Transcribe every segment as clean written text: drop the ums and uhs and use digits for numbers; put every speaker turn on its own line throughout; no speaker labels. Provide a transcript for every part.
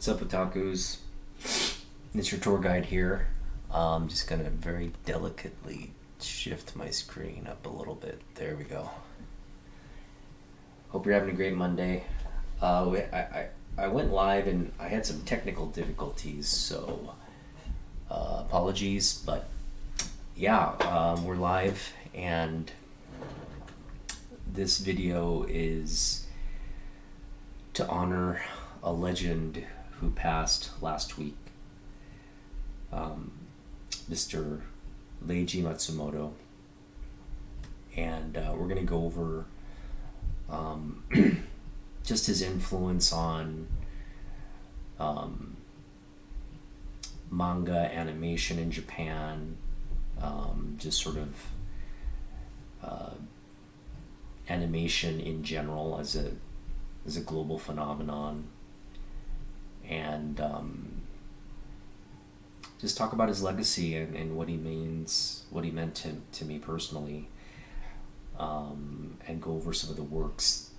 What's up, otakus? It's your tour guide here. I'm just gonna very delicately shift my screen up a little bit. There we go. Hope you're having a great Monday. I went live and I had some technical difficulties, so apologies. But yeah, we're live, and this video is to honor a legend who passed last week, Mr. Leiji Matsumoto, and we're going to go over just his influence on manga animation in Japan, just sort of animation in general as a global phenomenon, and just talk about his legacy and what he meant to me personally, and go over some of the works,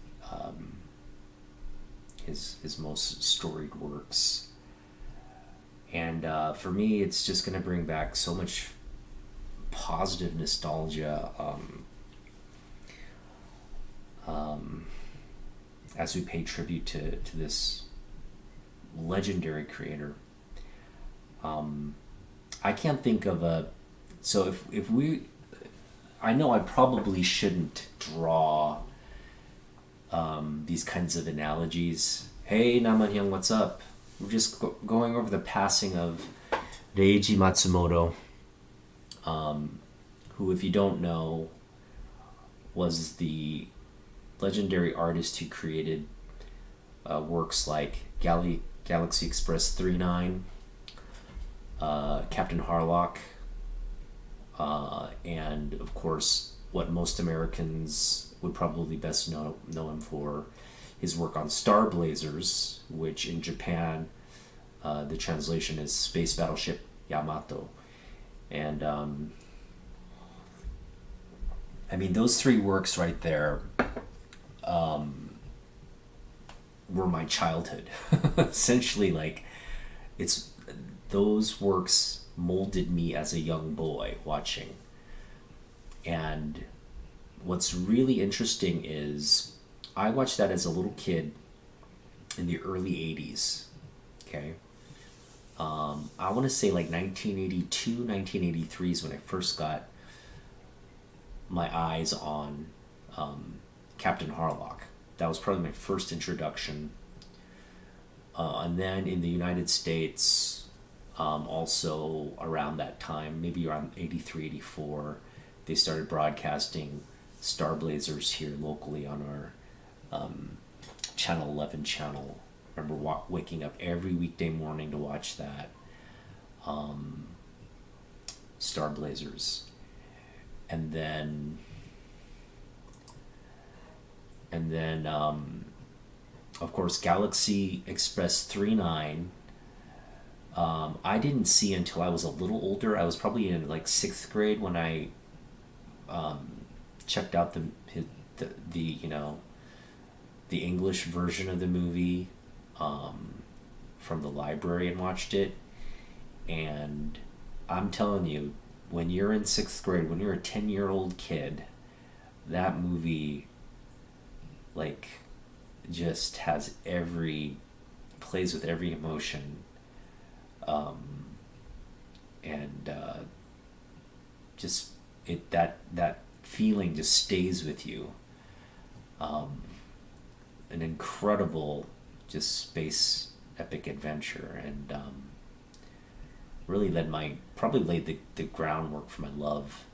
his most storied works. And for me, it's just going to bring back so much positive nostalgia as we pay tribute to this legendary creator. I can't think of a... So if we... I know I probably shouldn't draw these kinds of analogies. Hey, Naman-hyung, what's up? We're just going over the passing of Leiji Matsumoto, who, if you don't know, was the legendary artist who created works like Galaxy Express 39, Captain Harlock, and of course what most Americans would probably best know him for, his work on Star Blazers, which in Japan the translation is Space Battleship Yamato. And I mean, those three works right there were my childhood. Essentially, like, it's those works molded me as a young boy watching. And what's really interesting is I watched that as a little kid in the early 80s. Okay. I want to say like 1982, 1983 is when I first got my eyes on Captain Harlock. That was probably my first introduction. And then in the United States, also around that time, maybe around 83, 84, they started broadcasting Star Blazers here locally on our Channel 11 channel. I remember waking up every weekday morning to watch that, Star Blazers. And then of course, Galaxy Express 39, I didn't see until I was a little older. I was probably in like 6th grade when I checked out the the English version of the movie from the library and watched it. And I'm telling you, when you're in 6th grade, when you're a 10-year-old kid, that movie, like, just plays with every emotion, and just that feeling just stays with you. An incredible, just space epic adventure, and really probably laid the groundwork for my love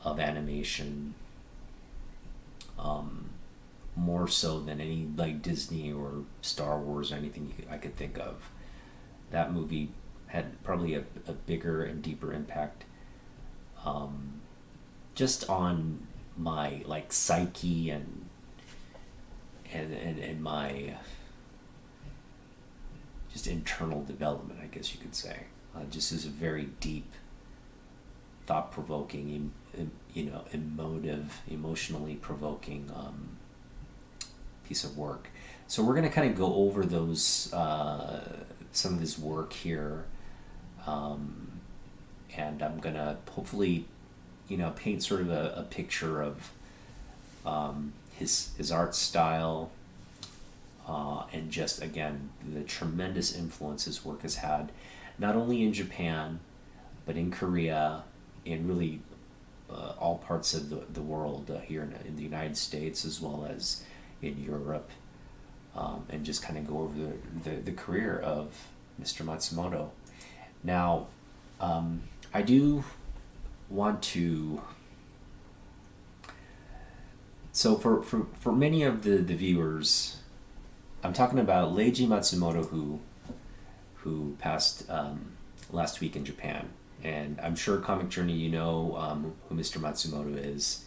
of animation, more so than any like Disney or Star Wars or anything I could think of. That movie had probably a bigger and deeper impact, just on my like psyche and my just internal development, I guess you could say. Just as a very deep, thought-provoking, emotive, emotionally provoking piece of work. So we're going to kind of go over those some of his work here, and I'm gonna hopefully, paint sort of a picture of his art style, and just again the tremendous influence his work has had, not only in Japan, but in Korea, in really all parts of the world, here in the United States as well as in Europe, and just kind of go over the career of Mr. Matsumoto. Now, I do want to. So for many of the viewers, I'm talking about Leiji Matsumoto, who passed last week in Japan. And I'm sure Comic Journey, who Mr. Matsumoto is.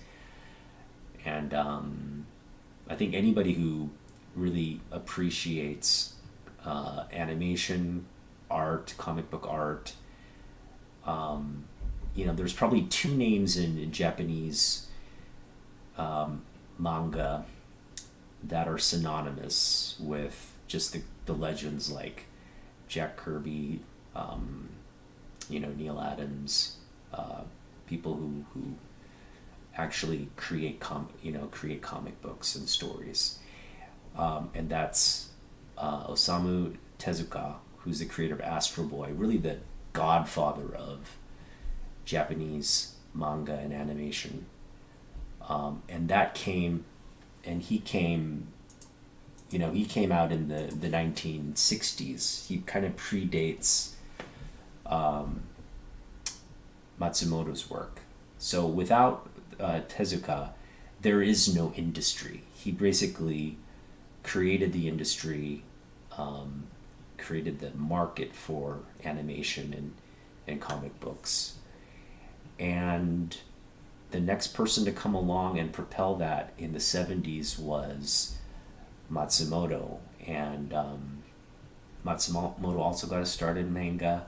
And I think anybody who really appreciates animation, art, comic book art, there's probably two names in Japanese manga that are synonymous with just the legends like Jack Kirby, Neil Adams, people who actually create comic books and stories, and that's Osamu Tezuka, who's the creator of Astro Boy, really the godfather of Japanese manga and animation, and he came out in the 1960s. He kind of predates Matsumoto's work. So without Tezuka, there is no industry. He basically created the industry, created the market for animation and comic books. And the next person to come along and propel that in the 70s was Matsumoto. And Matsumoto also got a start in manga,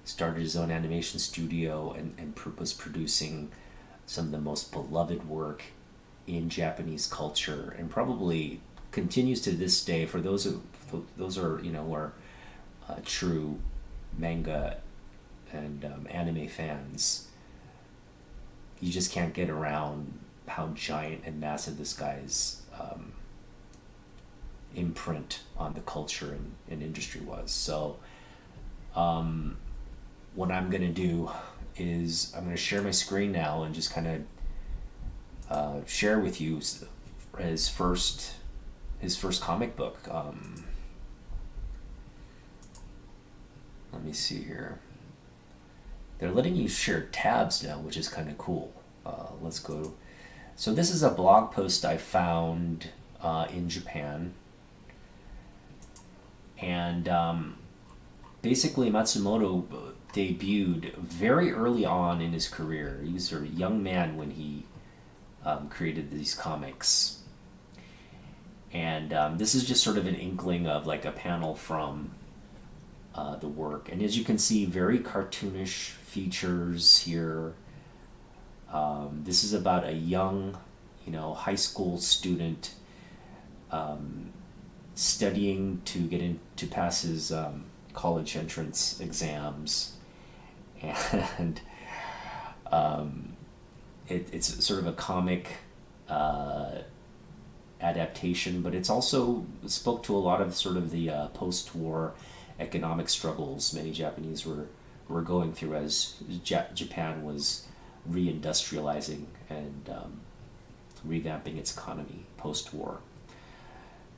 started his own animation studio, and was producing some of the most beloved work in Japanese culture, and probably continues to this day. For those who are true manga and anime fans, you just can't get around how giant and massive this guy's imprint on the culture and industry was. So what I'm going to do is I'm going to share my screen now and just kind of share with you his first comic book. Let me see here. They're letting you share tabs now, which is kind of cool. Let's go. So this is a blog post I found in Japan. And basically Matsumoto debuted very early on in his career. He was a young man when he created these comics. And this is just sort of an inkling of like a panel from the work. And as you can see, very cartoonish features here. This is about a young, high school student studying to get in to pass his college entrance exams, and it's sort of a comic adaptation, but it's also spoke to a lot of sort of the post-war economic struggles many Japanese were going through as Japan was reindustrializing and revamping its economy post-war.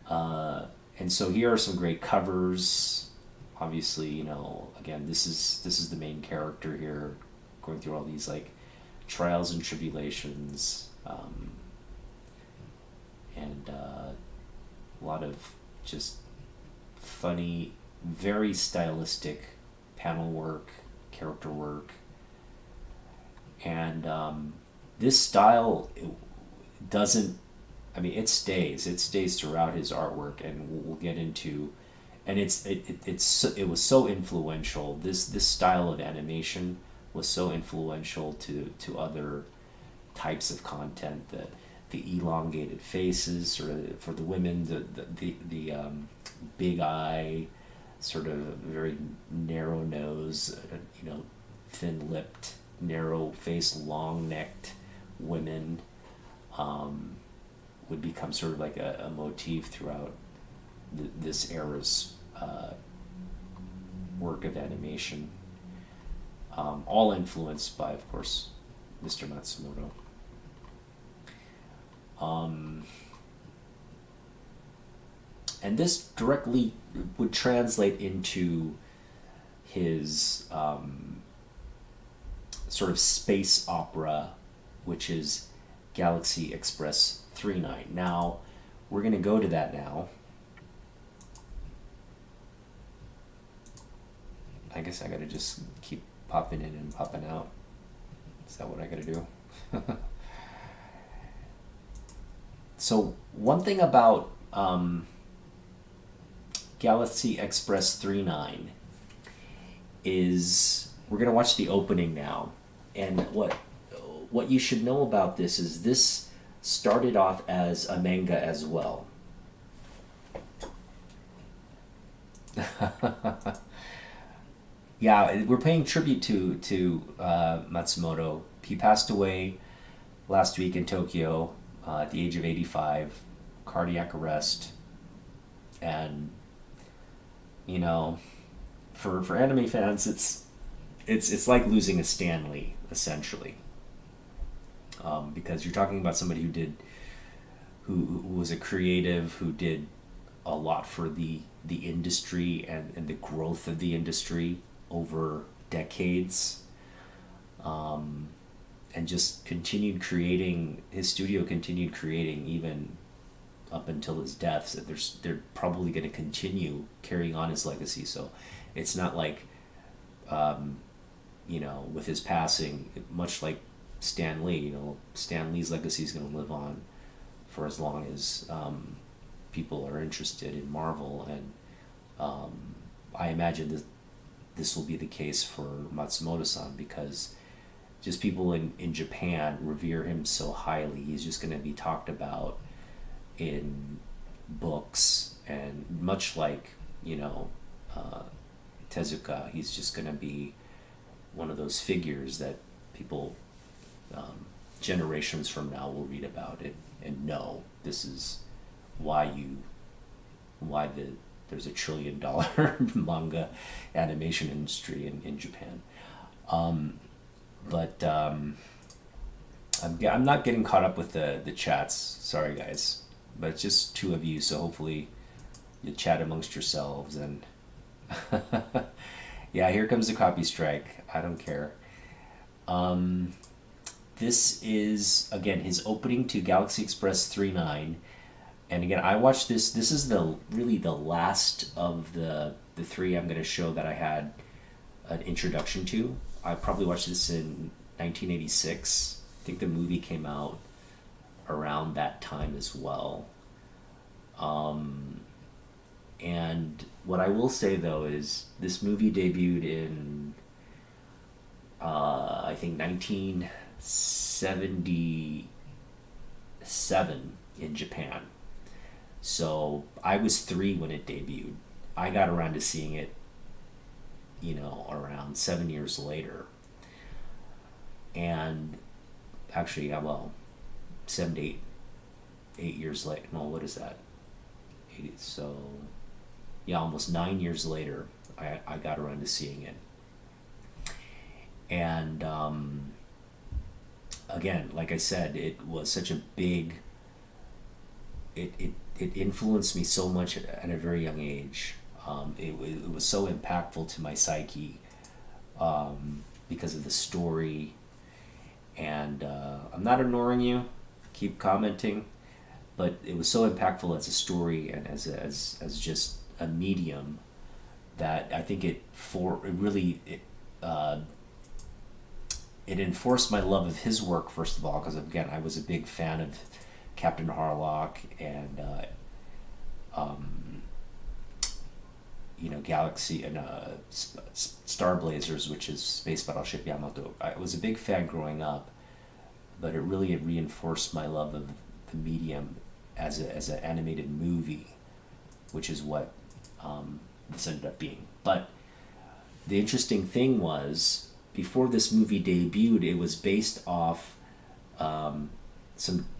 And so here are some great covers. Obviously, again, this is the main character here, going through all these like trials and tribulations, and a lot of just funny, very stylistic panel work, character work, and this style doesn't. I mean, it stays throughout his artwork, and we'll get into, and it was so influential. This style of animation was so influential to other types of content. The elongated faces, or for the women, the big eye sort of very narrow nose, thin-lipped, narrow-faced, long-necked women would become sort of like a motif throughout this era's work of animation. All influenced by, of course, Mr. Matsumoto. And this directly would translate into his sort of space opera, which is Galaxy Express 39. Now, we're going to go to that now. I guess I got to just keep popping in and popping out. Is that what I got to do? So, one thing about Galaxy Express 39 is we're going to watch the opening now. And what you should know about this is this started off as a manga as well. Yeah, we're paying tribute to Matsumoto. He passed away last week in Tokyo at the age of 85, cardiac arrest, and for anime fans, it's like losing a Stan Lee, essentially, because you're talking about somebody who was a creative, who did a lot for the industry and the growth of the industry over decades, and just continued creating. His studio continued creating even up until his death. So they're probably going to continue carrying on his legacy. So it's not like, with his passing, much like Stan Lee, Stan Lee's legacy is going to live on for as long as people are interested in Marvel. And I imagine this will be the case for Matsumoto-san, because just people in Japan revere him so highly. He's just going to be talked about in books, and much like Tezuka, he's just going to be one of those figures that people generations from now will read about it and know this is why there's $1 trillion manga animation industry in Japan. But I'm not getting caught up with the chats. Sorry, guys. But it's just two of you, so hopefully you chat amongst yourselves. And yeah, here comes the copy strike. I don't care. This is, again, his opening to Galaxy Express 39. And again, I watched this. This is really the last of the three I'm going to show that I had an introduction to. I probably watched this in 1986. I think the movie came out around that time as well. And what I will say, though, is this movie debuted in, I think, 1977 in Japan. So I was 3 when it debuted. I got around to seeing it, around 7 years later. And actually, 7 to 8 years later. No, what is that? So, yeah, almost 9 years later, I got around to seeing it. And again, like I said, it was such a big. It influenced me so much at a very young age. It was so impactful to my psyche because of the story. And I'm not ignoring you. Keep commenting. But it was so impactful as a story and as just a medium that I think it enforced my love of his work, first of all, because again, I was a big fan of Captain Harlock and Galaxy and Star Blazers, which is Space Battleship Yamato. I was a big fan growing up, but it really reinforced my love of the medium as an animated movie, which is what this ended up being. But the interesting thing was, before this movie debuted, it was based off some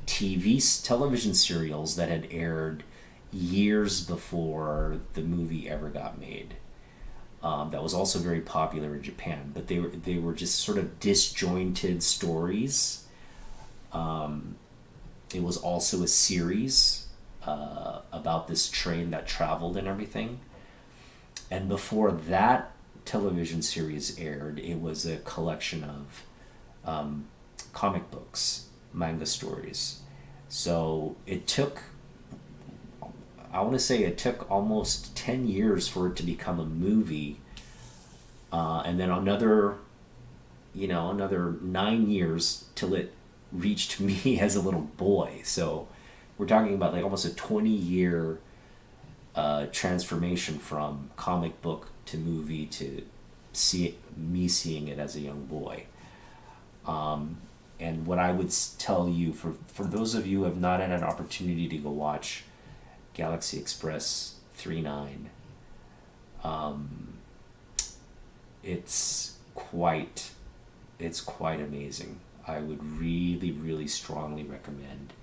television serials that had aired years before the movie ever got made. That was also very popular in Japan, but they were just sort of disjointed stories. It was also a series about this train that traveled and everything. And before that television series aired, it was a collection of comic books, manga stories. So it took, I want to say it took almost 10 years for it to become a movie. And then another 9 years till it reached me as a little boy. So we're talking about like almost a 20-year transformation from comic book to movie to me seeing it as a young boy. And what I would tell you, for those of you who have not had an opportunity to go watch Galaxy Express 39, it's quite amazing. I would really, really strongly recommend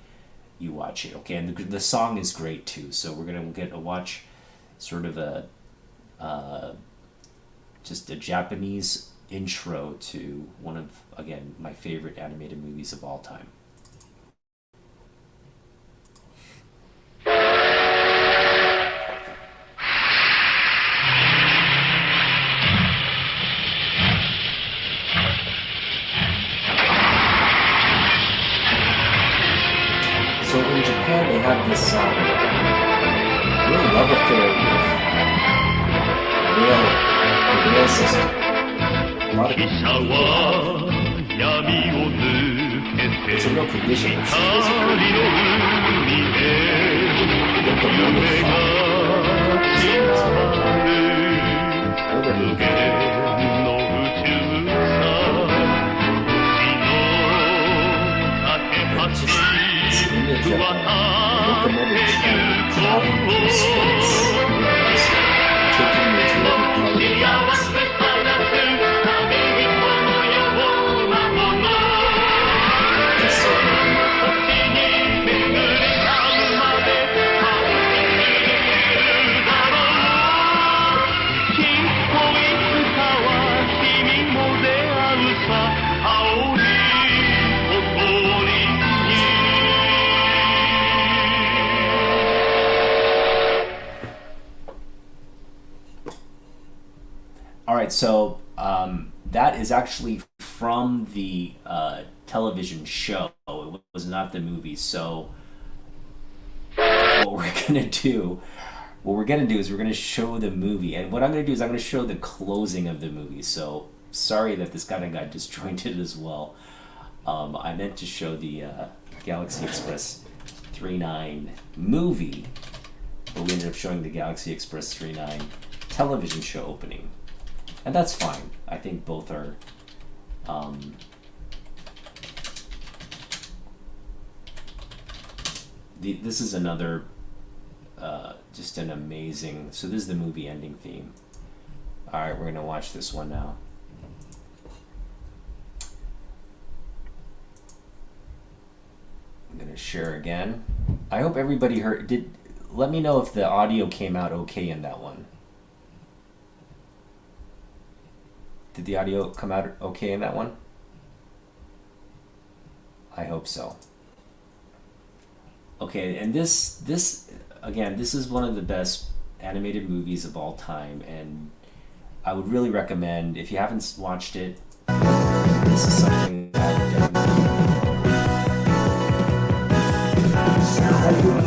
you watch it. Okay, and the song is great too. So we're gonna get to watch sort of just a Japanese intro to one of, again, my favorite animated movies of all time. So in Japan, they have this real love affair with the rail system. A lot of people it's a real tradition. It's basically locomotive image of a locomotive train traveling through space and just taking you to every part of the galaxy. Just so all right, so that is actually from the television show. It was not the movie. So what we're gonna do is we're gonna show the movie, and what I'm gonna do is I'm gonna show the closing of the movie. So sorry that this kind of got disjointed as well. I meant to show the Galaxy Express 39 movie, but we ended up showing the Galaxy Express 39 television show opening. And that's fine. I think both are this is another just an amazing, so this is the movie ending theme. Alright, we're gonna watch this one now. I'm gonna share again. I hope everybody heard. Let me know if the audio came out okay in that one. Did the audio come out okay in that one? I hope so. Okay, and this again, this is one of the best animated movies of all time, and I would really recommend, if you haven't watched it, this is something that I would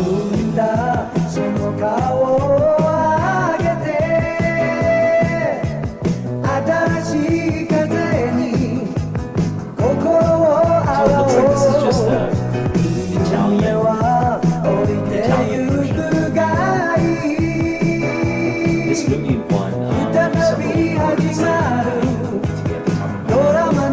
So it looks like this is just an Italian version. This movie won several awards to get the top of my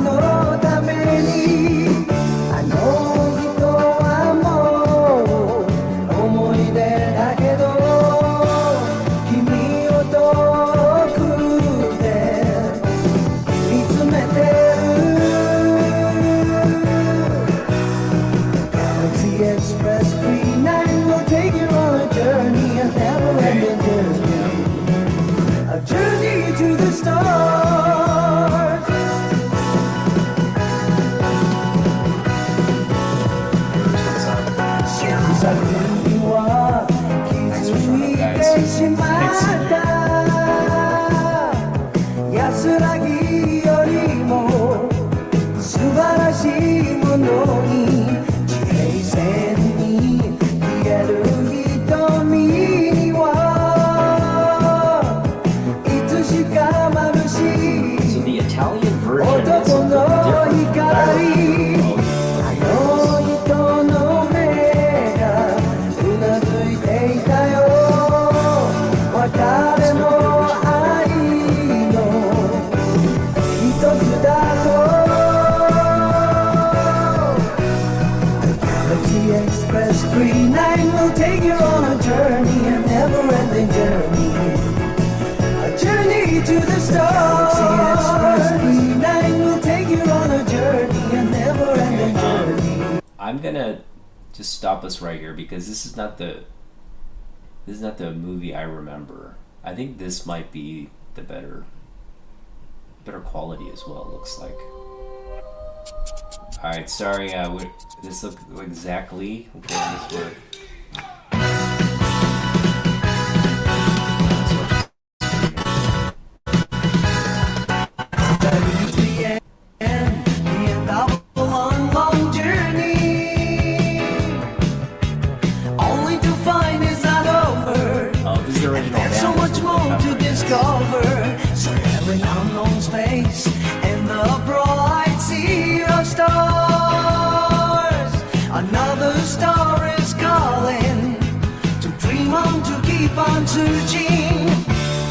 will take you on a journey, a never-ending journey. A journey to the stars. Galaxy Express Green Line will take you on a journey, a never-ending journey.
I'm gonna just stop us right here because this is not the movie I remember. I think this might be the better quality as well. It looks like. All right, sorry. This look exactly. Okay, this work.
On searching,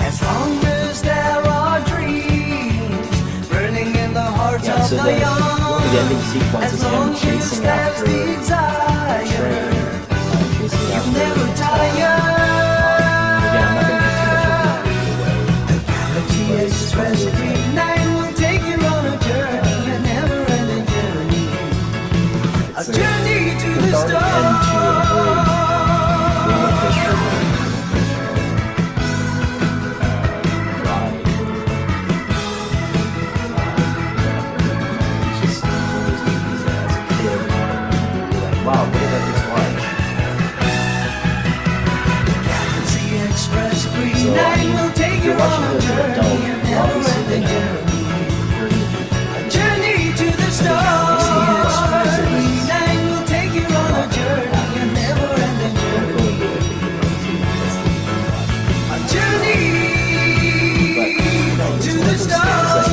as long as there are dreams burning in the hearts of the young,
the ending sequence is him chasing after
desire,
chasing
never
after
tire.
again, I'm not gonna get too much of the
Galaxy Express Green Line will take you on a journey, a never-ending journey, a journey to the stars.
Wow, what did I just watch?
Galaxy Express Green Line will take you on a journey, a never-ending journey. A journey to the stars. Galaxy Express Green Line will take you on a journey, a never-ending journey. A journey to the stars.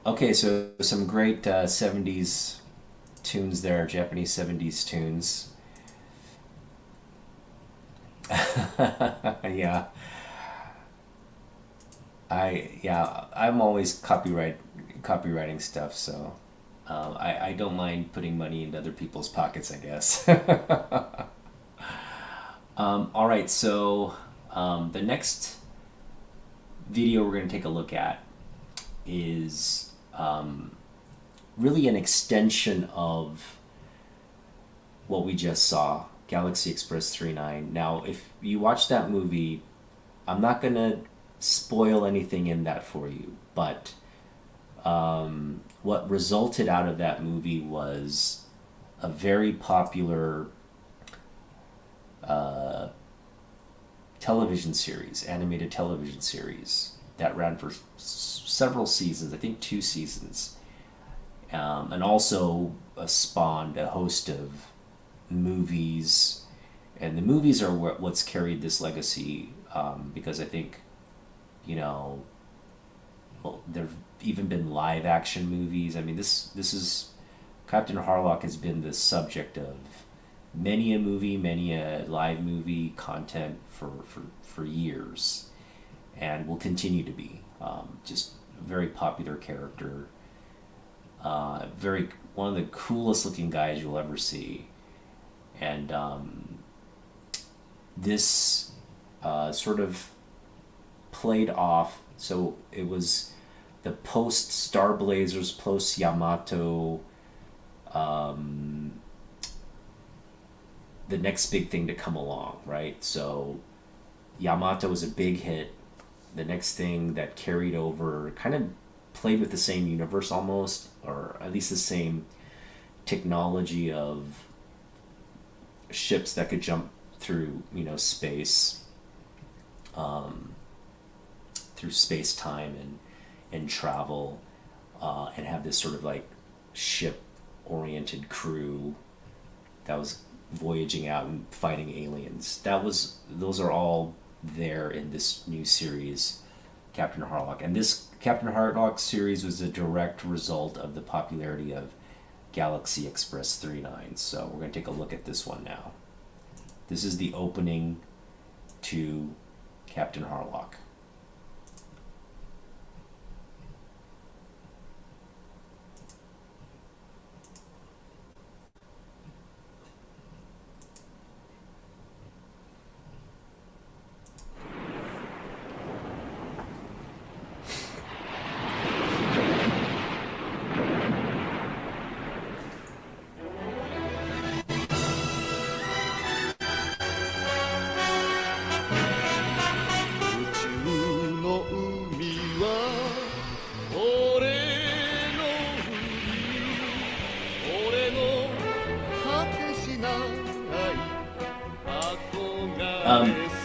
Okay, so some great 70s tunes there, Japanese 70s tunes. Yeah. I'm always copywriting stuff, so I don't mind putting money into other people's pockets, I guess. All right, so the next video we're going to take a look at is really an extension of what we just saw, Galaxy Express 39. Now, if you watch that movie, I'm not going to spoil anything in that for you, but what resulted out of that movie was a very popular television series, animated television series that ran for several seasons, I think 2 seasons, and also spawned a host of movies, and the movies are what's carried this legacy, because I think, well, there've even been live action movies. I mean, this is Captain Harlock has been the subject of many a movie, many a live movie content for years, and will continue to be. Just a very popular character, one of the coolest looking guys you'll ever see, and this sort of played off. So it was the post Star Blazers, post Yamato, the next big thing to come along, right? So Yamato was a big hit. The next thing that carried over kind of played with the same universe almost, or at least the same technology of ships that could jump through, space, through space time and travel, and have this sort of like ship oriented crew that was voyaging out and fighting aliens. Those are all there in this new series, Captain Harlock. And this Captain Harlock series was a direct result of the popularity of Galaxy Express 39. So we're going to take a look at this one now. This is the opening to Captain Harlock.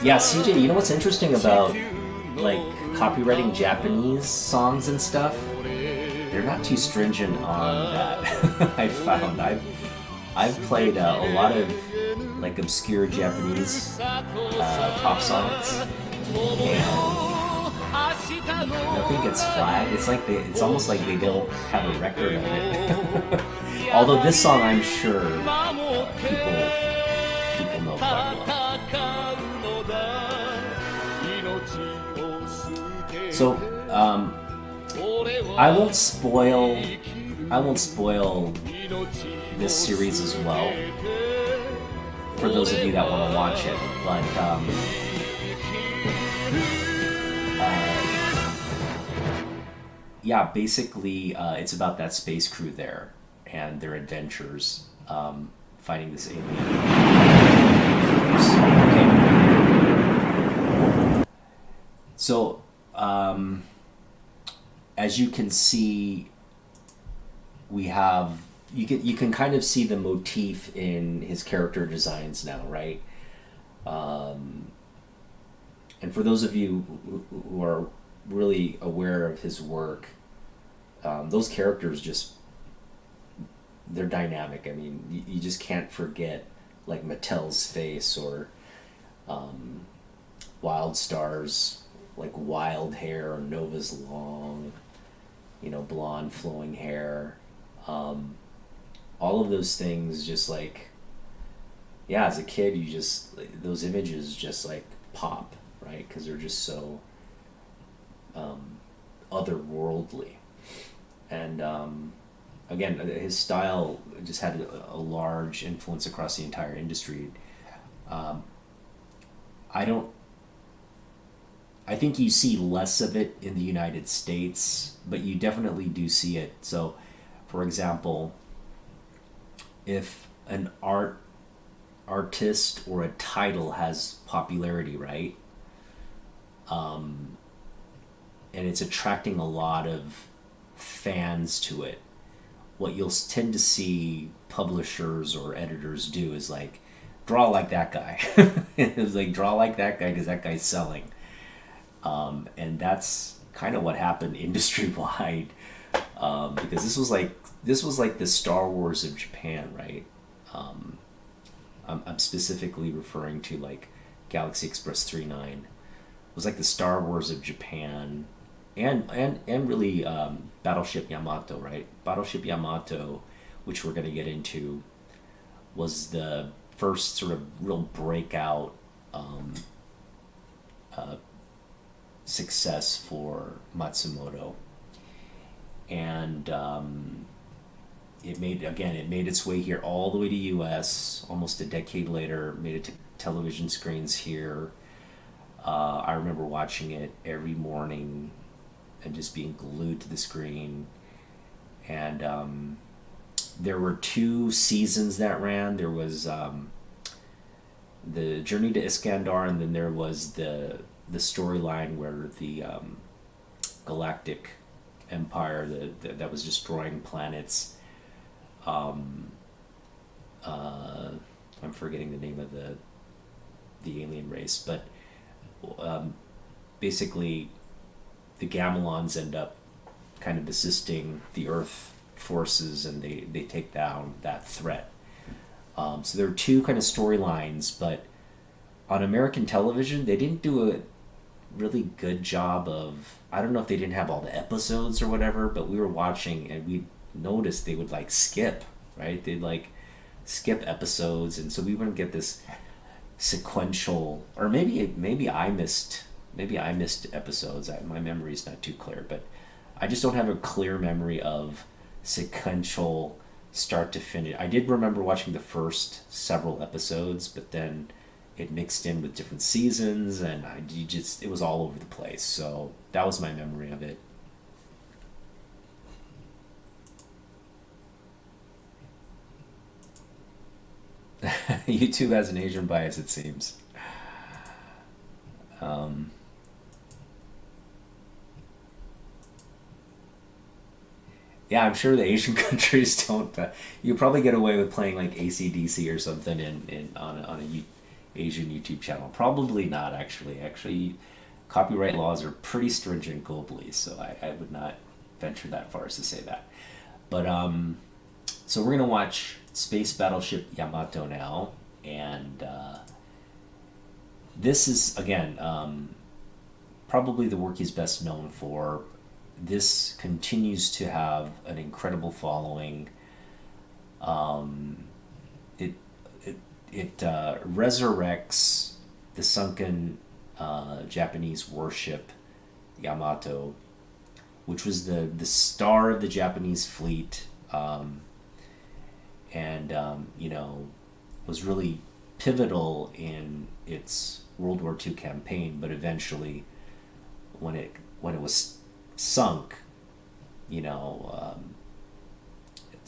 Yeah, CJ, you know what's interesting about like copywriting Japanese songs and stuff? They're not too stringent on that. I found I've played a lot of like obscure Japanese pop songs, and nothing gets flagged. It's almost like they don't have a record of it. Although this song, I'm sure people know quite well. So I won't spoil this series as well for those of you that want to watch it, but yeah, basically it's about that space crew there and their adventures fighting this alien. Okay. So, as you can see, we have you can kind of see the motif in his character designs now, right? And for those of you who are really aware of his work, those characters they're dynamic. I mean, you just can't forget like Mattel's face or Wildstar's like wild hair, or Nova's long, blonde flowing hair. All of those things just like, yeah, as a kid, those images just like pop, right? Because they're just so otherworldly. And again, his style just had a large influence across the entire industry. I think you see less of it in the United States, but you definitely do see it. So, for example, if an artist or a title has popularity, right? And it's attracting a lot of fans to it, what you'll tend to see publishers or editors do is like, draw like that guy. It's like, draw like that guy because that guy's selling. And that's kind of what happened industry-wide, because this was like the Star Wars of Japan, right? I'm specifically referring to like Galaxy Express 39. It was like the Star Wars of Japan, and really Battleship Yamato, right? Battleship Yamato, which we're going to get into, was the first sort of real breakout success for Matsumoto, and it made its way here all the way to US almost a decade later. Made it to television screens here. I remember watching it every morning and just being glued to the screen. And there were 2 seasons that ran. There was the Journey to Iskandar, and then there was the storyline where the Galactic Empire that was destroying planets. I'm forgetting the name of the alien race, but basically the Gamelons end up kind of assisting the Earth forces, and they take down that threat. So there are 2 kind of storylines, but on American television they didn't do a really good job of, I don't know if they didn't have all the episodes or whatever, but we were watching and we noticed they would like skip right? They'd like skip episodes, and so we wouldn't get this sequential. Or maybe I missed episodes. My memory's not too clear, but I just don't have a clear memory of sequential start to finish. I did remember watching the first several episodes, but then it mixed in with different seasons, and it was all over the place. So that was my memory of it. YouTube has an Asian bias, it seems. Um, yeah, I'm sure the Asian countries don't. You probably get away with playing like ACDC or something on a Asian YouTube channel. Probably not, actually. Actually, copyright laws are pretty stringent globally, so I would not venture that far as to say that. But so we're gonna watch Space Battleship Yamato now, and this is again probably the work he's best known for. This continues to have an incredible following. Um, it it resurrects the sunken Japanese warship Yamato, which was the star of the Japanese fleet, and was really pivotal in its World War II campaign. But eventually, when it was sunk, it's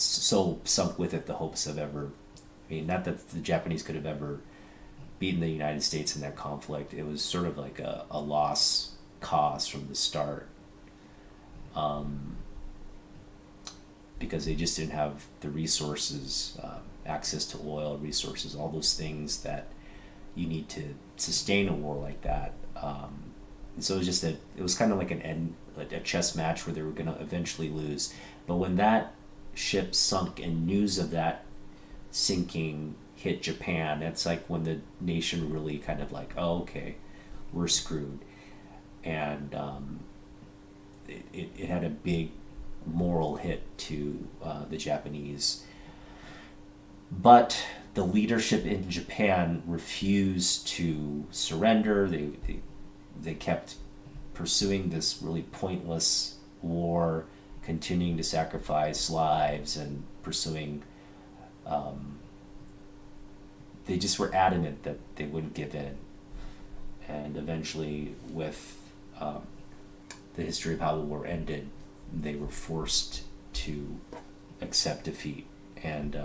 so sunk with it the hopes of ever. I mean, not that the Japanese could have ever beaten the United States in that conflict. It was sort of like a lost cause from the start, because they just didn't have the resources, access to oil resources, all those things that you need to sustain a war like that. And so it was just that it was kind of like a chess match where they were going to eventually lose. But when that ship sunk and news of that sinking hit Japan, that's like when the nation really kind of like, oh, okay, we're screwed. And it had a big moral hit to the Japanese. But the leadership in Japan refused to surrender. They kept pursuing this really pointless war, continuing to sacrifice lives and pursuing. They just were adamant that they wouldn't give in. And eventually, with the history of how the war ended, they were forced to accept defeat. And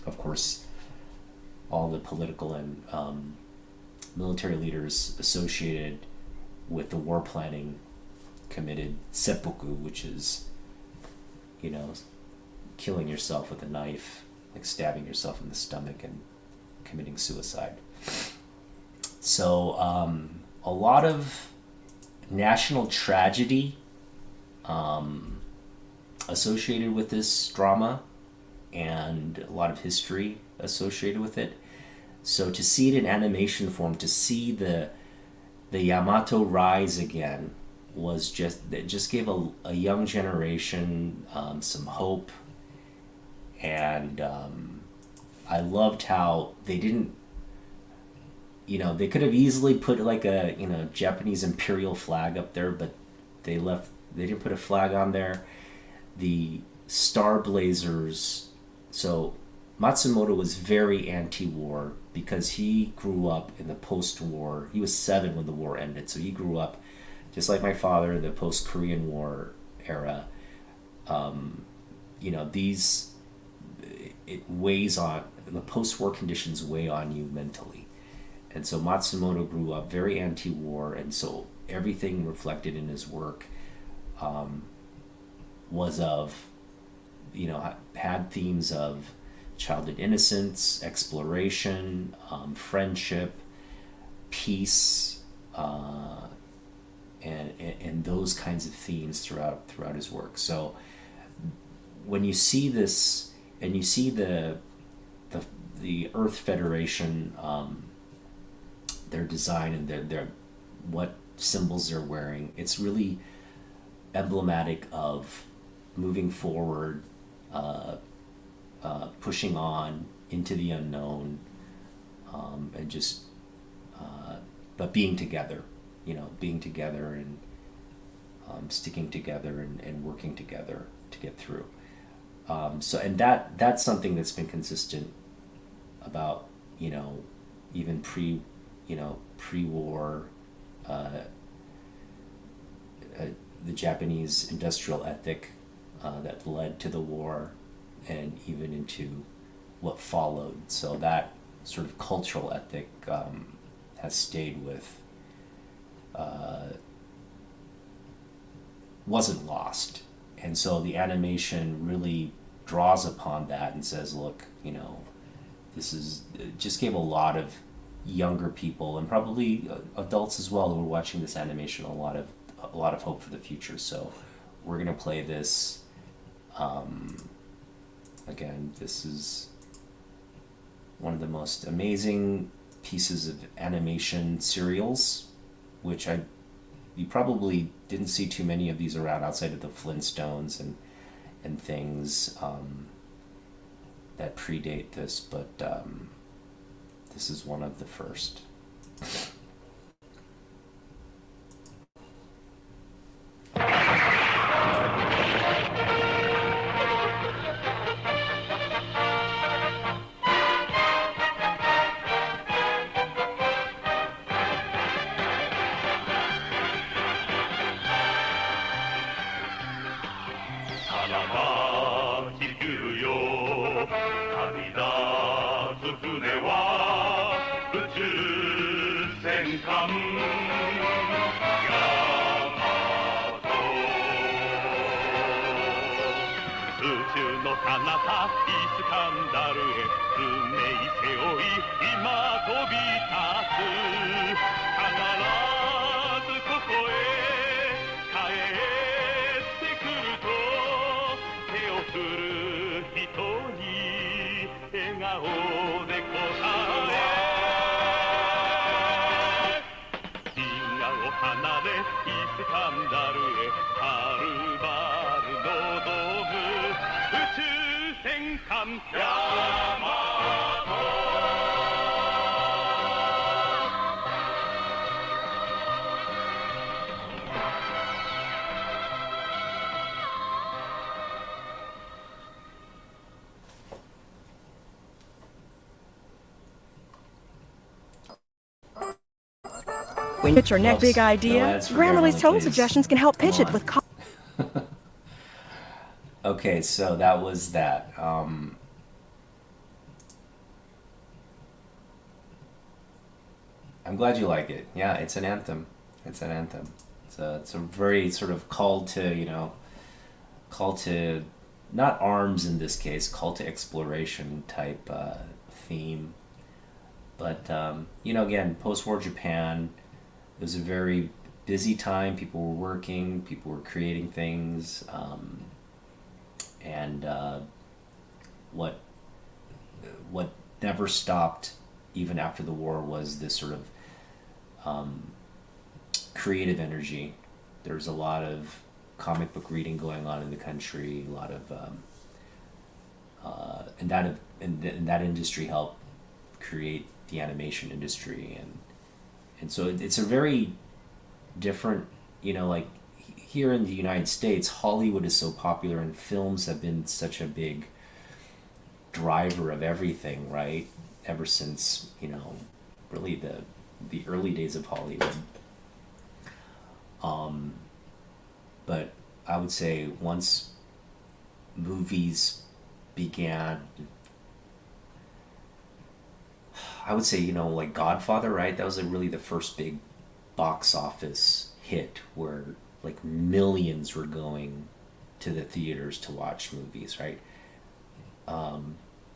of course, all the political and military leaders associated with the war planning committed seppuku, which is, killing yourself with a knife, like stabbing yourself in the stomach and committing suicide. So a lot of national tragedy associated with this drama, and a lot of history associated with it. So to see it in animation form, to see the Yamato rise again, it just gave a young generation some hope. And I loved how they didn't, they could have easily put like a Japanese imperial flag up there, but they didn't put a flag on there. The Star Blazers. So Matsumoto was very anti-war because he grew up in the post-war. He was 7 when the war ended, so he grew up just like my father in the post-Korean War era. It weighs on the post-war conditions weigh on you mentally, and so Matsumoto grew up very anti-war, and so everything reflected in his work was of, had themes of childhood innocence, exploration, friendship, peace, and those kinds of themes throughout his work. So when you see this, and you see the Earth Federation, their design and their what symbols they're wearing, it's really emblematic of moving forward, pushing on into the unknown, and just but being together, being together and sticking together and working together to get through. So and that's something that's been consistent about even pre-war, uh, the Japanese industrial ethic that led to the war, and even into what followed. So that sort of cultural ethic has stayed with, wasn't lost. And so the animation really draws upon that and says, look, this is it just gave a lot of younger people and probably adults as well who were watching this animation a lot of hope for the future. So we're gonna play this. Again, this is one of the most amazing pieces of animation serials, which you probably didn't see too many of these around outside of the Flintstones and things that predate this, but this is one of the first.
'When you pitch your next big idea, Grammarly's tone suggestions can help pitch it with.
Okay, so that was that. I'm glad you like it. Yeah, it's an anthem. It's an anthem. It's a very sort of call to not arms in this case, call to exploration type theme. But again, post-war Japan. It was a very busy time. People were working. People were creating things. And what never stopped even after the war was this sort of creative energy. There's a lot of comic book reading going on in the country. A lot of and that industry helped create the animation industry, and so it's a very different, like here in the United States, Hollywood is so popular and films have been such a big driver of everything, right? Ever since, really the early days of Hollywood. But I would say once movies began, I would say, like Godfather, right? That was really the first big box office hit where like millions were going to the theaters to watch movies, right?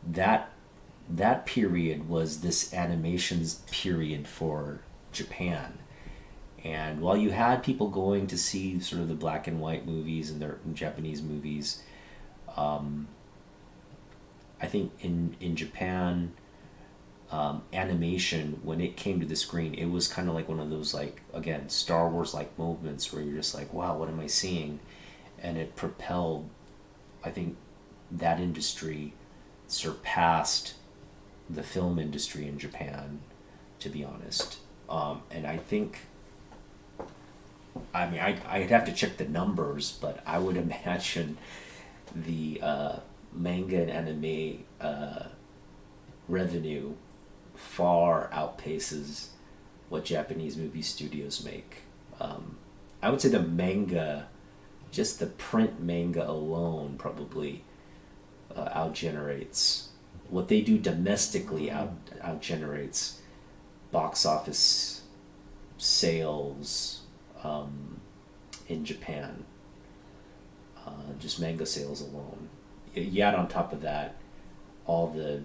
That period was this animations period for Japan. And while you had people going to see sort of the black and white movies and their Japanese movies, I think in Japan, animation, when it came to the screen, it was kind of like one of those, like, again, Star Wars like moments where you're just like, wow, what am I seeing? And it propelled, I think, that industry surpassed the film industry in Japan, to be honest. And I think, I mean, I'd have to check the numbers, but I would imagine the manga and anime revenue far outpaces what Japanese movie studios make. I would say the manga, just the print manga alone, probably outgenerates what they do domestically. Outgenerates box office sales in Japan. Just manga sales alone. You add on top of that all the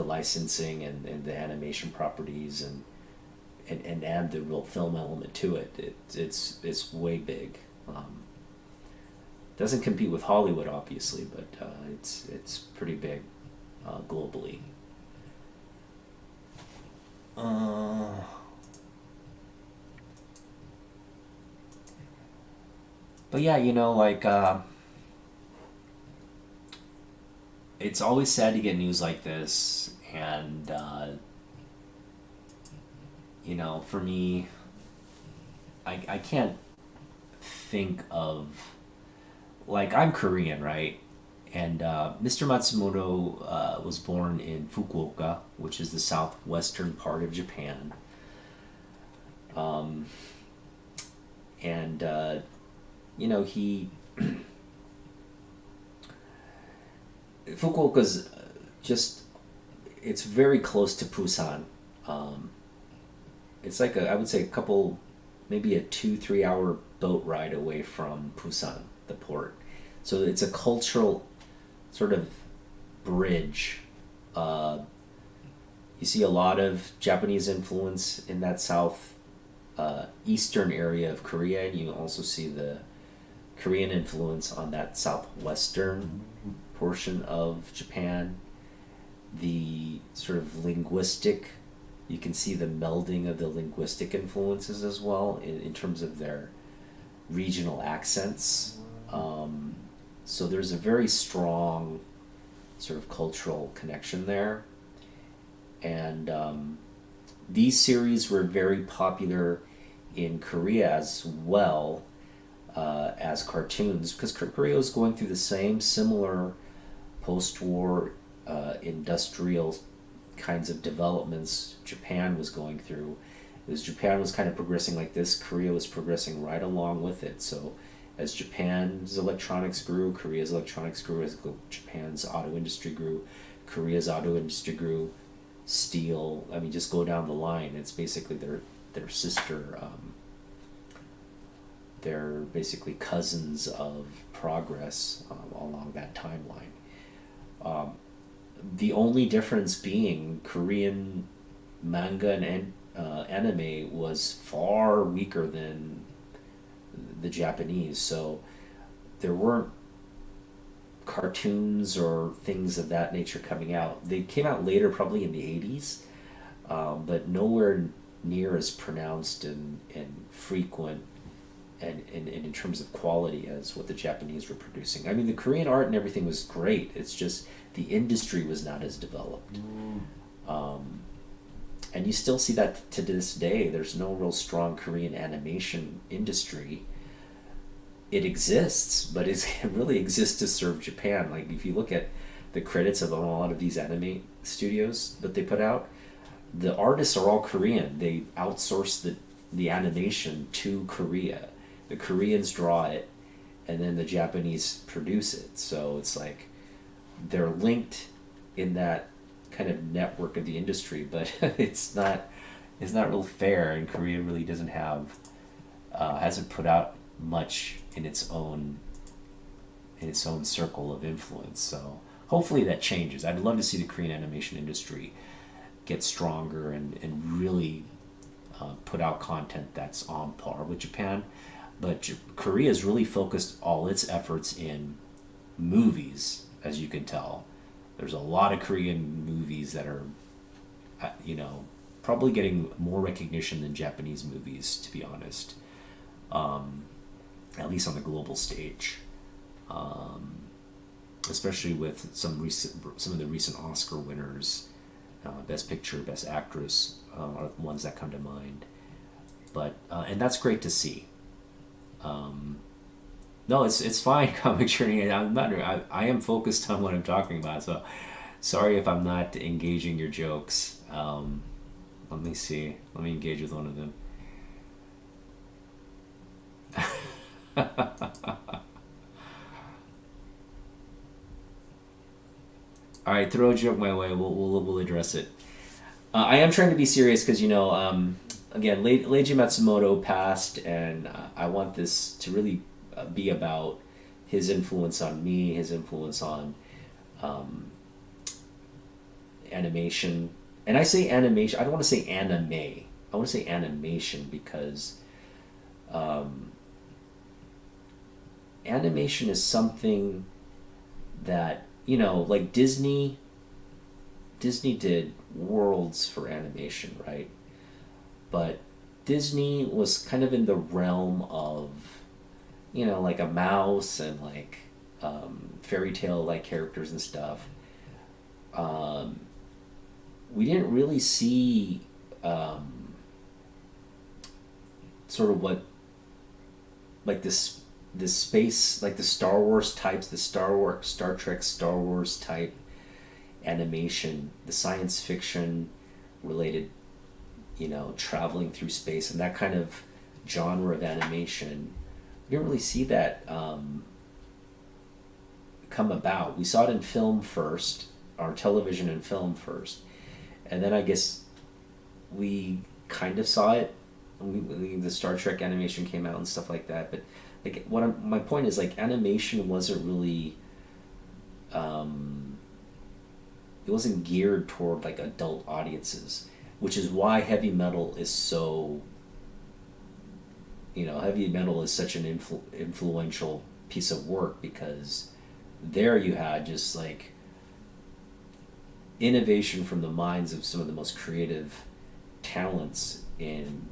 licensing and the animation properties and add the real film element to it. It's way big. Doesn't compete with Hollywood, obviously, but it's pretty big globally. But yeah, like it's always sad to get news like this, and for me, I can't think of, like, I'm Korean, right? And Mr. Matsumoto was born in Fukuoka, which is the southwestern part of Japan. And he Fukuoka's it's very close to Busan. It's like I would say a couple, maybe a 2-3 hour boat ride away from Busan, the port. So it's a cultural sort of bridge. You see a lot of Japanese influence in that eastern area of Korea, and you also see the Korean influence on that southwestern portion of Japan. The sort of linguistic, you can see the melding of the linguistic influences as well in terms of their regional accents. So there's a very strong sort of cultural connection there. And these series were very popular in Korea as well as cartoons, because Korea was going through the similar post-war industrial kinds of developments Japan was going through. Japan was kind of progressing like this, Korea was progressing right along with it. So as Japan's electronics grew, Korea's electronics grew. As Japan's auto industry grew, Korea's auto industry grew. Steel, I mean, just go down the line. It's basically their sister. They're basically cousins of progress along that timeline. The only difference being Korean manga and anime was far weaker than the Japanese, so there weren't cartoons or things of that nature coming out. They came out later, probably in the 80s, but nowhere near as pronounced and frequent and in terms of quality as what the Japanese were producing. I mean, the Korean art and everything was great. It's just the industry was not as developed. And you still see that to this day. There's no real strong Korean animation industry. It exists, but it really exists to serve Japan. Like, if you look at the credits of a lot of these anime studios that they put out, the artists are all Korean. They outsource the animation to Korea. The Koreans draw it, and then the Japanese produce it. So it's like they're linked in that kind of network of the industry, but it's not real fair, and Korea really doesn't have hasn't put out much in its own circle of influence. So hopefully that changes. I'd love to see the Korean animation industry get stronger and really put out content that's on par with Japan. But Korea has really focused all its efforts in movies, as you can tell. There's a lot of Korean movies that are, probably getting more recognition than Japanese movies, to be honest. At least on the global stage. especially with some of the recent Oscar winners, Best Picture, Best Actress are the ones that come to mind. But and that's great to see. No, it's fine, Comic Journey. I'm not. I am focused on what I'm talking about. So sorry if I'm not engaging your jokes. Let me see. Let me engage with one of them. All right, throw a joke my way. We'll address it. I am trying to be serious because again, Leiji Matsumoto passed, and I want this to really be about his influence on me, his influence on animation. And I say animation. I don't want to say anime. I want to say animation because animation is something that like Disney did worlds for animation, right? But Disney was kind of in the realm of like a mouse and like fairy tale like characters and stuff. We didn't really see sort of what like this space, like the Star Wars types, Star Trek, Star Wars type animation, the science fiction related, traveling through space and that kind of genre of animation. We didn't really see that come about. We saw it in film first, or television and film first, and then I guess we kind of saw it. The Star Trek animation came out and stuff like that, but like my point is like animation wasn't really it wasn't geared toward like adult audiences, which is why heavy metal is so heavy metal is such an influential piece of work, because there you had just like innovation from the minds of some of the most creative talents in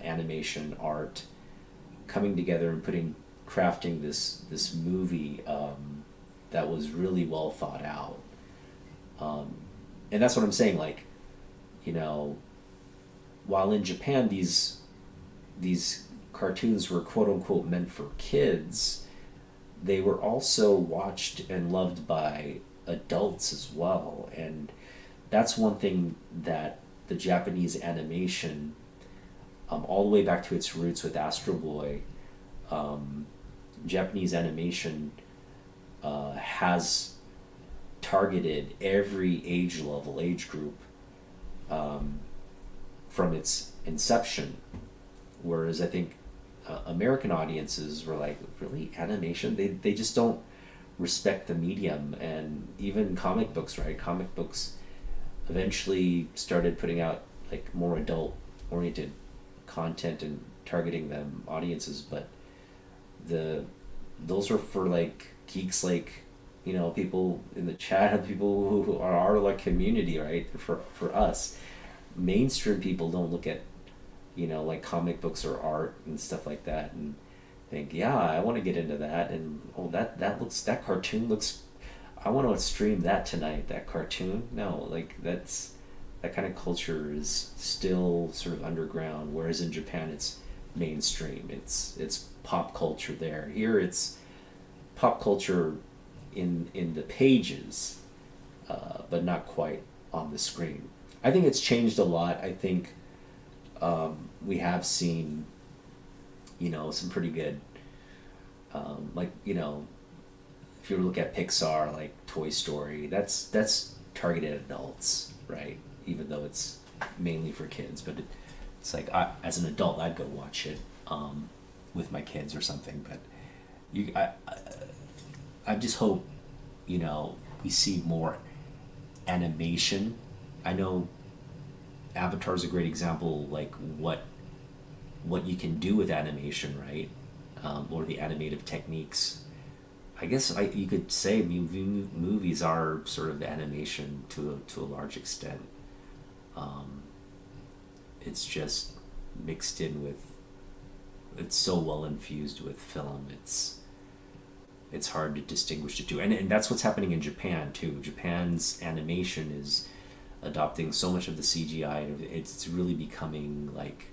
animation art coming together and crafting this movie that was really well thought out. And that's what I'm saying, like, while in Japan these cartoons were quote unquote meant for kids, they were also watched and loved by adults as well. And that's one thing that the Japanese animation, all the way back to its roots with Astro Boy, Japanese animation has targeted every age group from its inception, whereas I think American audiences were like, really, animation? They just don't respect the medium. And even comic books, right? Comic books eventually started putting out like more adult oriented content and targeting them audiences, but those are for like geeks, like people in the chat, people who are our like community, right? For us mainstream people don't look at like comic books or art and stuff like that and think, yeah, I want to get into that, and that cartoon looks, I want to stream that tonight, that cartoon. No, like that kind of culture is still sort of underground, whereas in Japan it's mainstream. It's pop culture there. Here it's pop culture in the pages, but not quite on the screen. I think it's changed a lot. I think we have seen some pretty good like if you look at Pixar, like Toy Story, that's targeted adults, right? Even though it's mainly for kids, but it's like as an adult I'd go watch it with my kids or something. But I just hope we see more animation. I know Avatar's a great example, like what you can do with animation, right? Or the animative techniques. I guess you could say movies are sort of animation to a large extent. It's just mixed in with, it's so well infused with film. it's hard to distinguish the two, and that's what's happening in Japan too. Japan's animation is adopting so much of the CGI, and it's really becoming like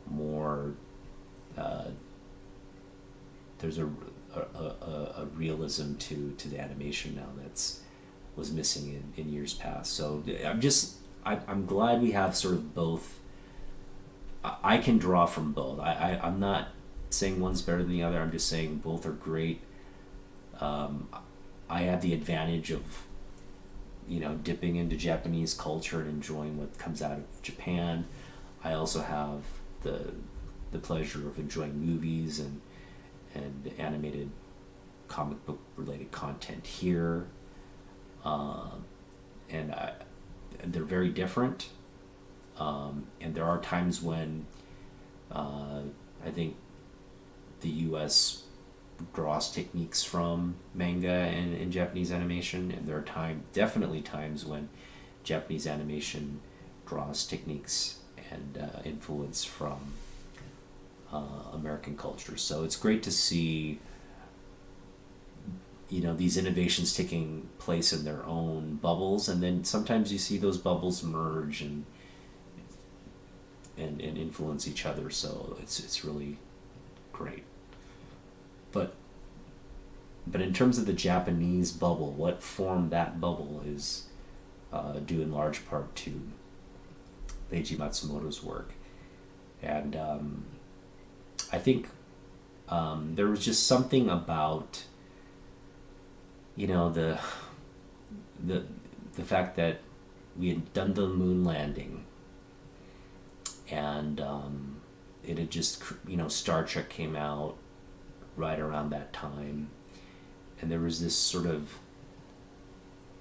more. There's a realism to the animation now that's was missing in years past. So I'm glad we have sort of both. I can draw from both. I'm not saying one's better than the other. I'm just saying both are great. I have the advantage of, dipping into Japanese culture and enjoying what comes out of Japan. I also have the pleasure of enjoying movies and animated comic book related content here. And they're very different. And there are times when I think the U.S. draws techniques from manga and Japanese animation, and there are definitely times when Japanese animation draws techniques and influence from American culture. So it's great to see these innovations taking place in their own bubbles, and then sometimes you see those bubbles merge and influence each other. So it's really great. But in terms of the Japanese bubble, what formed that bubble is due in large part to Leiji Matsumoto's work. And I think there was just something about the fact that we had done the moon landing, and it had just Star Trek came out right around that time, and there was this sort of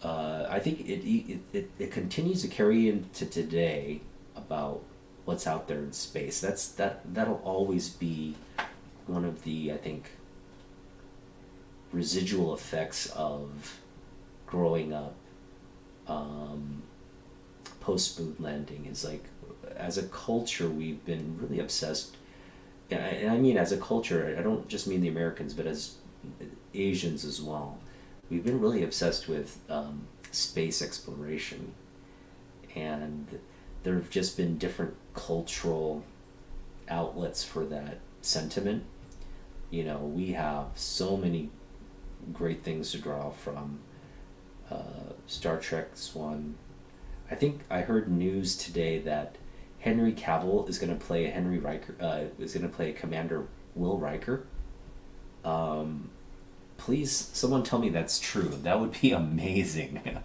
I think it continues to carry into today about what's out there in space. That'll always be one of the, I think, residual effects of growing up post moon landing, is like, as a culture we've been really obsessed, and I mean as a culture, I don't just mean the Americans, but as Asians as well, we've been really obsessed with space exploration, and there have just been different cultural outlets for that sentiment. We have so many great things to draw from. Star Trek's one. I think I heard news today that Henry Cavill is going to play Commander Will Riker. Please, someone tell me that's true. That would be amazing.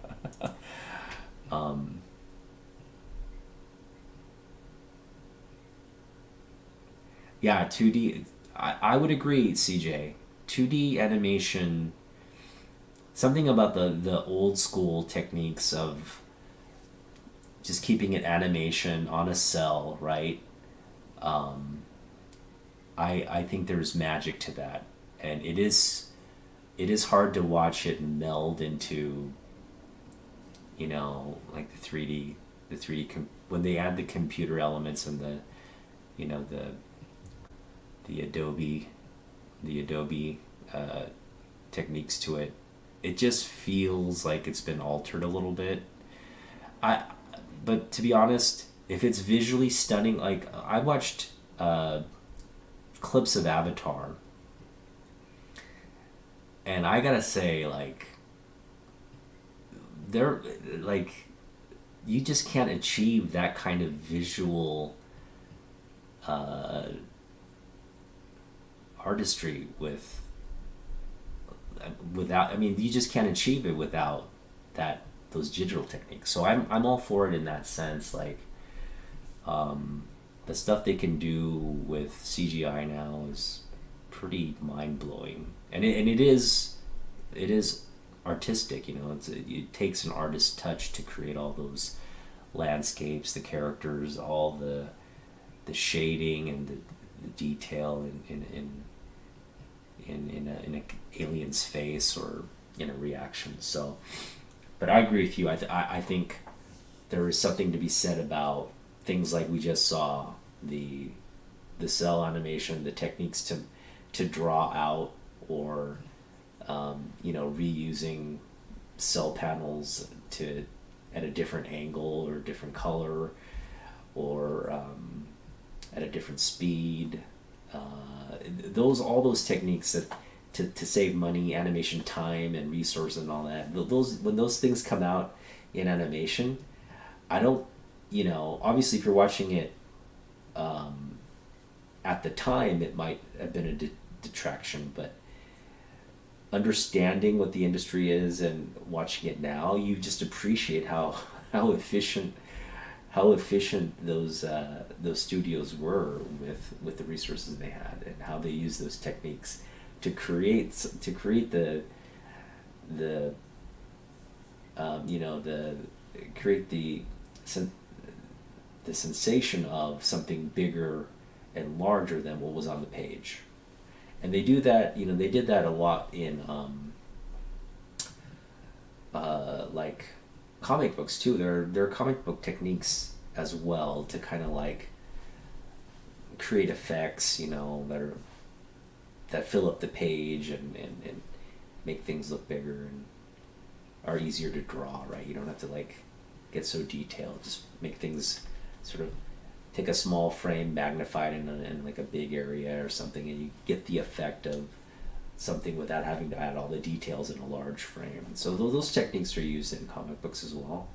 Yeah, 2D. I would agree, CJ. 2D animation. Something about the old school techniques of just keeping it animation on a cell, right? I think there's magic to that, and it is hard to watch it meld into, like the 3D when they add the computer elements and the Adobe techniques to it. It just feels like it's been altered a little bit. But to be honest, if it's visually stunning, like I watched clips of Avatar, and I gotta say, like, they're like, you just can't achieve that kind of visual artistry without, I mean, you just can't achieve it without those digital techniques. So I'm all for it in that sense. Like, the stuff they can do with CGI now is pretty mind blowing, and it is artistic. It takes an artist's touch to create all those landscapes, the characters, all the shading and the detail in an alien's face or in a reaction. So, but I agree with you. I think there is something to be said about things like we just saw, the cell animation, the techniques to draw out or reusing cell panels to at a different angle or different color, or at a different speed. All those techniques that to save money, animation time and resources and all that. When those things come out in animation, I don't, obviously if you're watching it at the time, it might have been a detraction, but understanding what the industry is and watching it now, you just appreciate how efficient those studios were with the resources they had, and how they used those techniques to create the sensation of something bigger and larger than what was on the page. And they do that, they did that a lot in like comic books too. There are comic book techniques as well to kind of like create effects, that fill up the page and make things look bigger and are easier to draw, right? You don't have to like get so detailed. Just make things sort of take a small frame, magnify it in like a big area or something, and you get the effect of something without having to add all the details in a large frame. And so those techniques are used in comic books as well.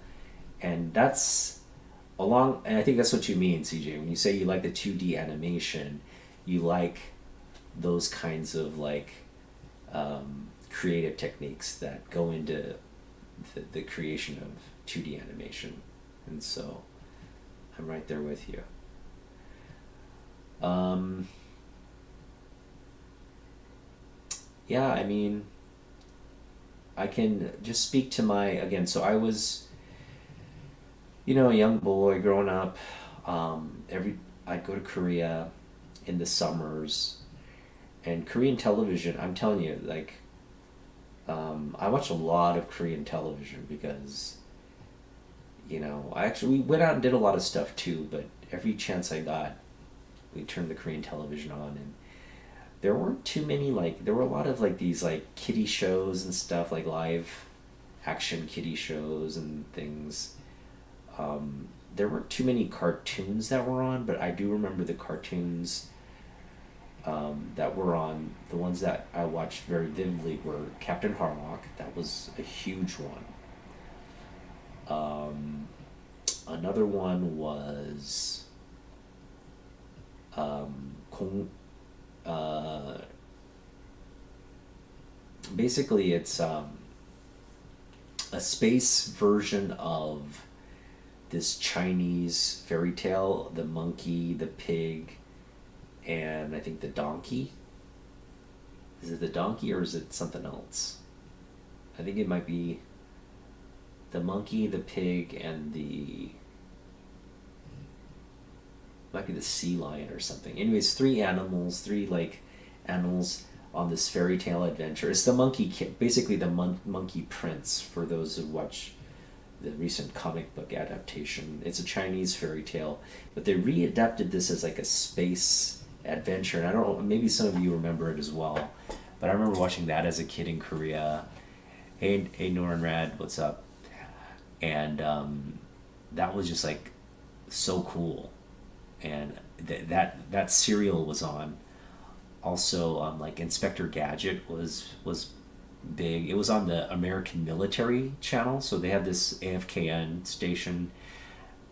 And and I think that's what you mean, CJ, when you say you like the 2D animation, you like those kinds of like creative techniques that go into the creation of 2D animation. And so I'm right there with you. Yeah, I mean, I can just speak to so I was, a young boy growing up. I'd go to Korea in the summers, and Korean television, I'm telling you, like, I watch a lot of Korean television because, we went out and did a lot of stuff too, but every chance I got, we turned the Korean television on, and there weren't too many, there were a lot of these kiddie shows and stuff, like live action kiddie shows and things. There weren't too many cartoons that were on, but I do remember the cartoons that were on. The ones that I watched very vividly were Captain Harlock. That was a huge one. Another one was basically it's a space version of this Chinese fairy tale, the monkey, the pig, and I think the donkey. Is it the donkey or is it something else? I think it might be the monkey, the pig, and might be the sea lion or something. Anyways, three animals on this fairy tale adventure. It's the monkey, basically the monkey prince, for those who watch the recent comic book adaptation. It's a Chinese fairy tale, but they readapted this as like a space adventure, and I don't know, maybe some of you remember it as well, but I remember watching that as a kid in Korea. Hey Noran Rad, what's up? And that was just like so cool, and that serial was on. Also, like Inspector Gadget was big. It was on the American Military Channel, so they had this AFKN station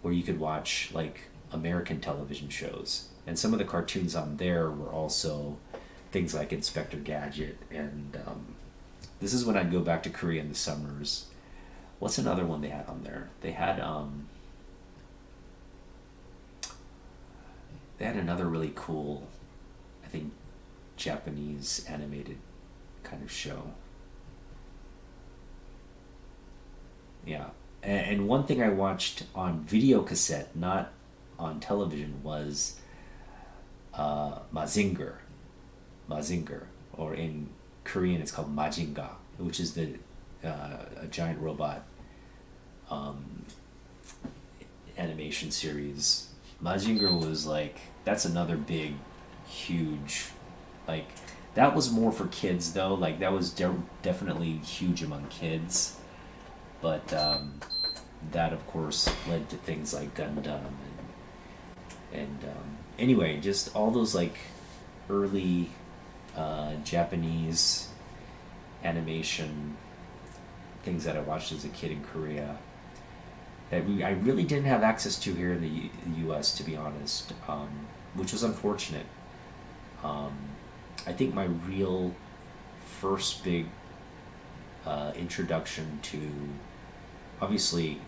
where you could watch like American television shows, and some of the cartoons on there were also things like Inspector Gadget. And this is when I'd go back to Korea in the summers. What's another one they had on there? They had another really cool, I think, Japanese animated kind of show. Yeah. And one thing I watched on video cassette, not on television, was Mazinger, or in Korean it's called Majinga, which is a giant robot animation series. Mazinger was like, that's another big, huge, like, That was more for kids though. Like that was definitely huge among kids, but that of course led to things like Gundam and anyway, just all those like early Japanese animation things that I watched as a kid in Korea that I really didn't have access to here in the U.S. to be honest, which was unfortunate. I think my real first big introduction to obviously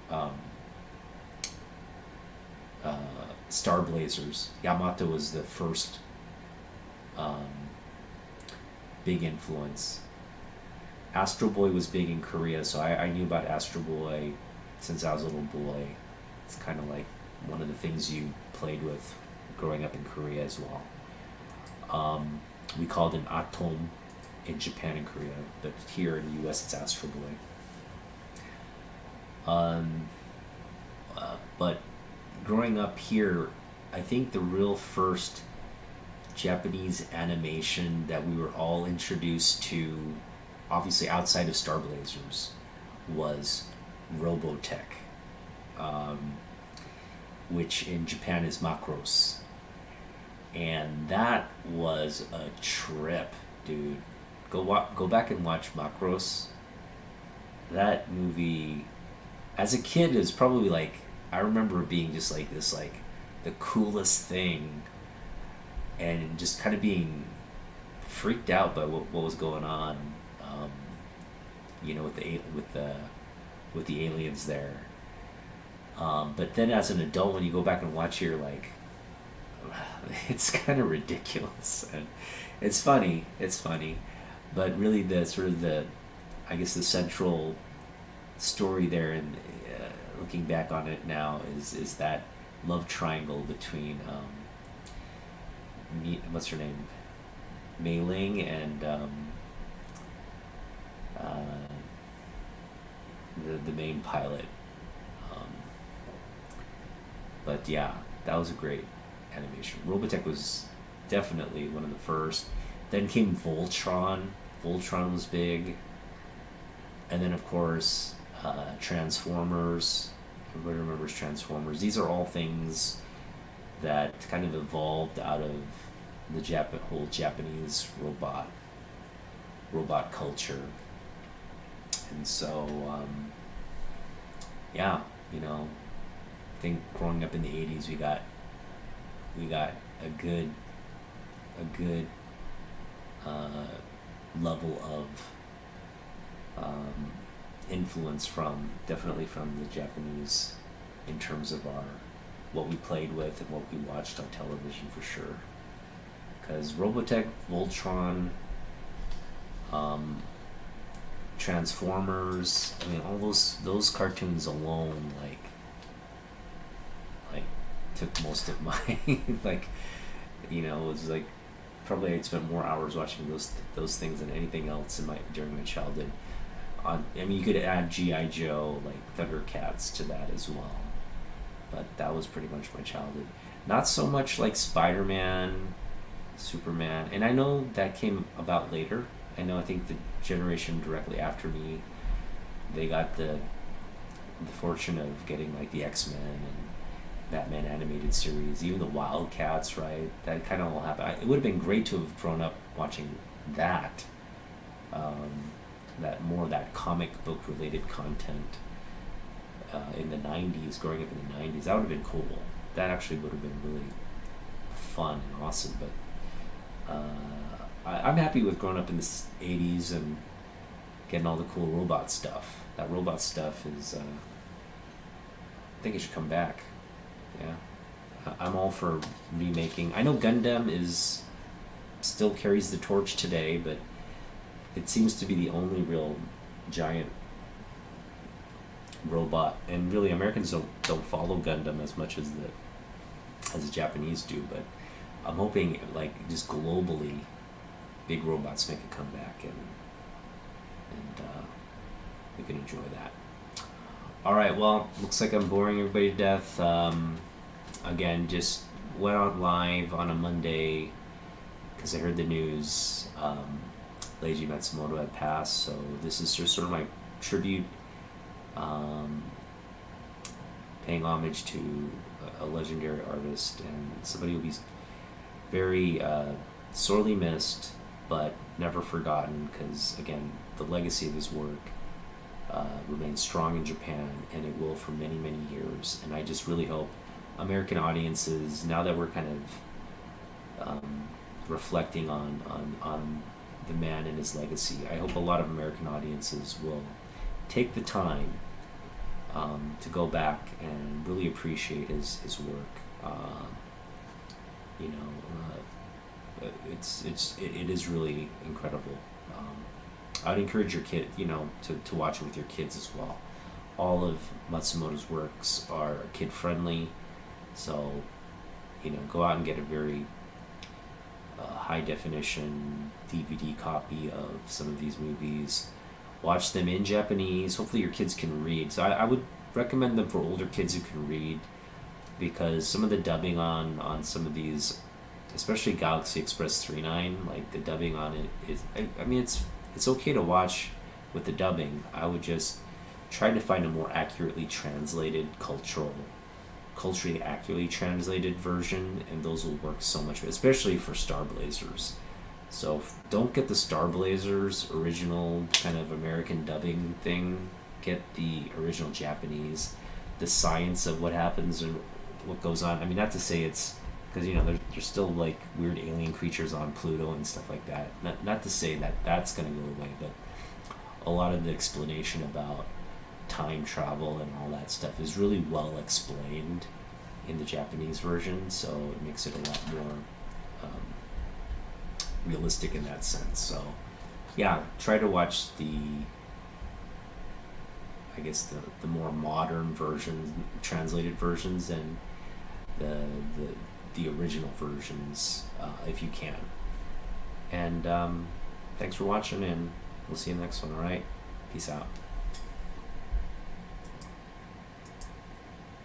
Star Blazers. Yamato was the first big influence. Astro Boy was big in Korea, so I knew about Astro Boy since I was a little boy. It's kind of like one of the things you played with growing up in Korea as well. We called it Atom in Japan and Korea, but here in the US it's Astro Boy. But growing up here, I think the real first Japanese animation that we were all introduced to, obviously outside of Star Blazers, was Robotech, which in Japan is Macross. And that was a trip, dude. Go back and watch Macross. That movie, as a kid, is probably like, I remember it being just like this, like the coolest thing, and just kind of being freaked out by what was going on, with the aliens there. But then as an adult, when you go back and watch it, you're like, it's kind of ridiculous, and it's funny, but really I guess the central story there, and looking back on it now, is that love triangle between what's her name, Mei Ling, and the main pilot. But yeah, that was a great animation. Robotech was definitely one of the first. Then came Voltron. Voltron was big. And then of course Transformers. Everybody remembers Transformers. These are all things that kind of evolved out of the whole Japanese robot culture. And so yeah, I think growing up in the 80s, we got a good level of influence definitely from the Japanese, in terms of what we played with and what we watched on television for sure. Because Robotech, Voltron, Transformers, I mean, all those cartoons alone, like took most of my it was like probably I'd spent more hours watching those things than anything else during my childhood. I mean, you could add G.I. Joe, like Thundercats, to that as well, but that was pretty much my childhood. Not so much like Spider-Man, Superman, and I know that came about later. I think the generation directly after me, they got the fortune of getting like the X-Men and Batman animated series, even the Wildcats, right? That kind of all happened. It would have been great to have grown up watching that, that comic book related content in the 90s, growing up in the 90s. That would have been cool. That actually would have been really fun and awesome, but I'm happy with growing up in the 80s and getting all the cool robot stuff. That robot stuff is, I think it should come back. Yeah, I'm all for remaking. I know Gundam still carries the torch today, but it seems to be the only real giant robot. And really, Americans don't follow Gundam as much as the Japanese do. But I'm hoping, like, just globally, big robots make a comeback, and we can enjoy that. All right, well, looks like I'm boring everybody to death. Again, just went on live on a Monday because I heard the news. Leiji Matsumoto had passed, so this is just sort of my tribute, paying homage to a legendary artist and somebody who'll be very sorely missed, but never forgotten, because again, the legacy of his work remains strong in Japan, and it will for many, many years. And I just really hope American audiences, now that we're kind of reflecting on the man and his legacy, I hope a lot of American audiences will take the time to go back and really appreciate his work. You know, it is really incredible. I'd encourage your kid, to watch it with your kids as well. All of Matsumoto's works are kid friendly, so go out and get a very high definition DVD copy of some of these movies. Watch them in Japanese. Hopefully your kids can read. So I would recommend them for older kids who can read, because some of the dubbing on some of these, especially Galaxy Express 39, like the dubbing on it is, I mean, it's okay to watch with the dubbing. I would just try to find a more accurately translated, culturally accurately translated version, and those will work so much better, especially for Star Blazers. So don't get the Star Blazers original kind of American dubbing thing. Get the original Japanese, the science of what happens and what goes on. I mean, not to say it's because there's still like weird alien creatures on Pluto and stuff like that. Not to say that that's going to go away, but a lot of the explanation about time travel and all that stuff is really well explained in the Japanese version, so it makes it a lot more realistic in that sense. So yeah, try to watch the more modern versions, translated versions, and the original versions if you can. And thanks for watching, and we'll see you in the next one. All right, peace out.